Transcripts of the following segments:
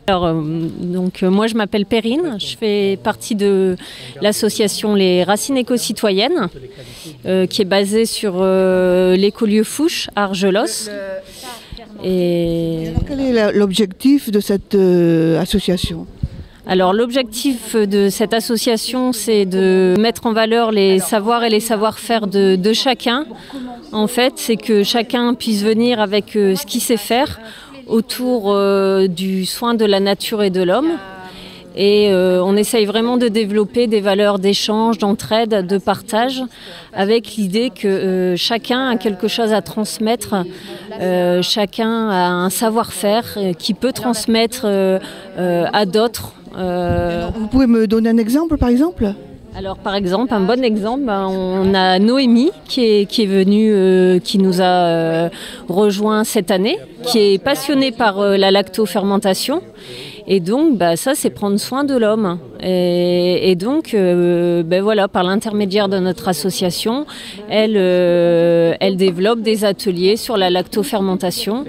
Alors, moi je m'appelle Perrine, je fais partie de l'association Les Racines Éco-Citoyennes qui est basée sur l'écolieu Fouche à Argelos. Et alors, quel est l'objectif de cette association ? Alors l'objectif de cette association, c'est de mettre en valeur les savoirs et les savoir-faire de chacun. En fait, c'est que chacun puisse venir avec ce qu'il sait faire autour du soin de la nature et de l'homme. Et on essaye vraiment de développer des valeurs d'échange, d'entraide, de partage, avec l'idée que chacun a quelque chose à transmettre, chacun a un savoir-faire qui peut transmettre à d'autres. Vous pouvez me donner un exemple, par exemple ? Alors par exemple, un bon exemple, on a Noémie qui est venue, qui nous a rejoint cette année, qui est passionnée par la lactofermentation. Et donc, ça, c'est prendre soin de l'homme. Et donc, voilà, par l'intermédiaire de notre association, elle développe des ateliers sur la lactofermentation.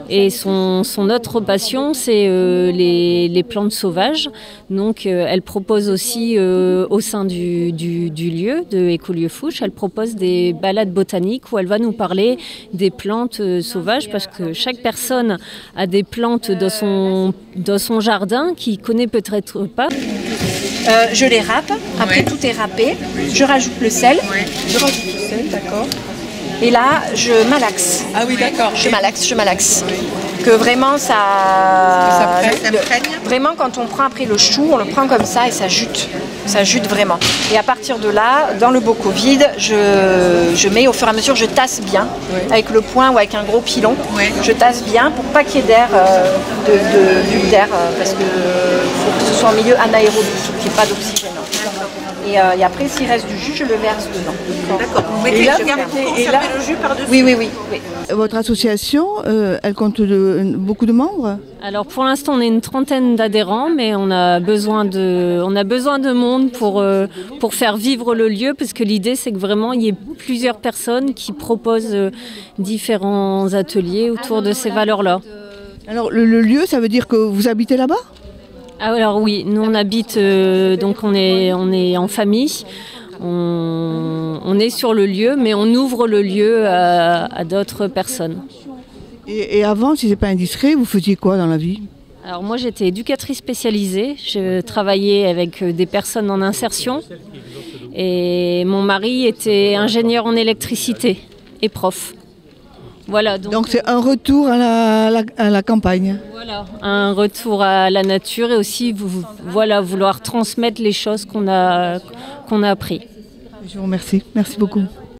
Et son autre passion, c'est les plantes sauvages. Donc, elle propose aussi, au sein du lieu, de Écolieu Fouche, elle propose des balades botaniques où elle va nous parler des plantes sauvages, parce que chaque personne a des plantes dans son jardin qui connaît peut-être pas. Je les râpe, après tout est râpé, je rajoute le sel, d'accord. Et là, je malaxe. Ah oui, d'accord. Je malaxe. Que vraiment ça prenne. Vraiment, quand on prend après le chou, on le prend comme ça et ça jute vraiment. Et à partir de là, dans le bocal vide, je mets au fur et à mesure, je tasse bien, avec le poing ou avec un gros pilon. Je tasse bien pour pas qu'il y ait d'air, de bulle d'air, parce que faut que ce soit en milieu anaérobie, qu'il n'y ait pas d'oxygène. Et après, s'il reste du jus, je le verse dedans. D'accord. Vous mettez le jus par-dessus. Oui. Votre association, elle compte beaucoup de membres ? Alors pour l'instant, on est une trentaine d'adhérents, mais on a besoin de monde pour faire vivre le lieu, parce que l'idée, c'est que vraiment, il y ait plusieurs personnes qui proposent différents ateliers autour de ces valeurs-là. Alors le lieu, ça veut dire que vous habitez là-bas ? Alors oui, nous on habite, donc on est en famille, on est sur le lieu, mais on ouvre le lieu à d'autres personnes. Et avant, si ce n'est pas indiscret, vous faisiez quoi dans la vie ? Alors moi j'étais éducatrice spécialisée, je travaillais avec des personnes en insertion et mon mari était ingénieur en électricité et prof. Voilà, donc c'est un retour à la campagne. Voilà, un retour à la nature et aussi vouloir transmettre les choses qu'on a appris. Je vous remercie. Merci beaucoup.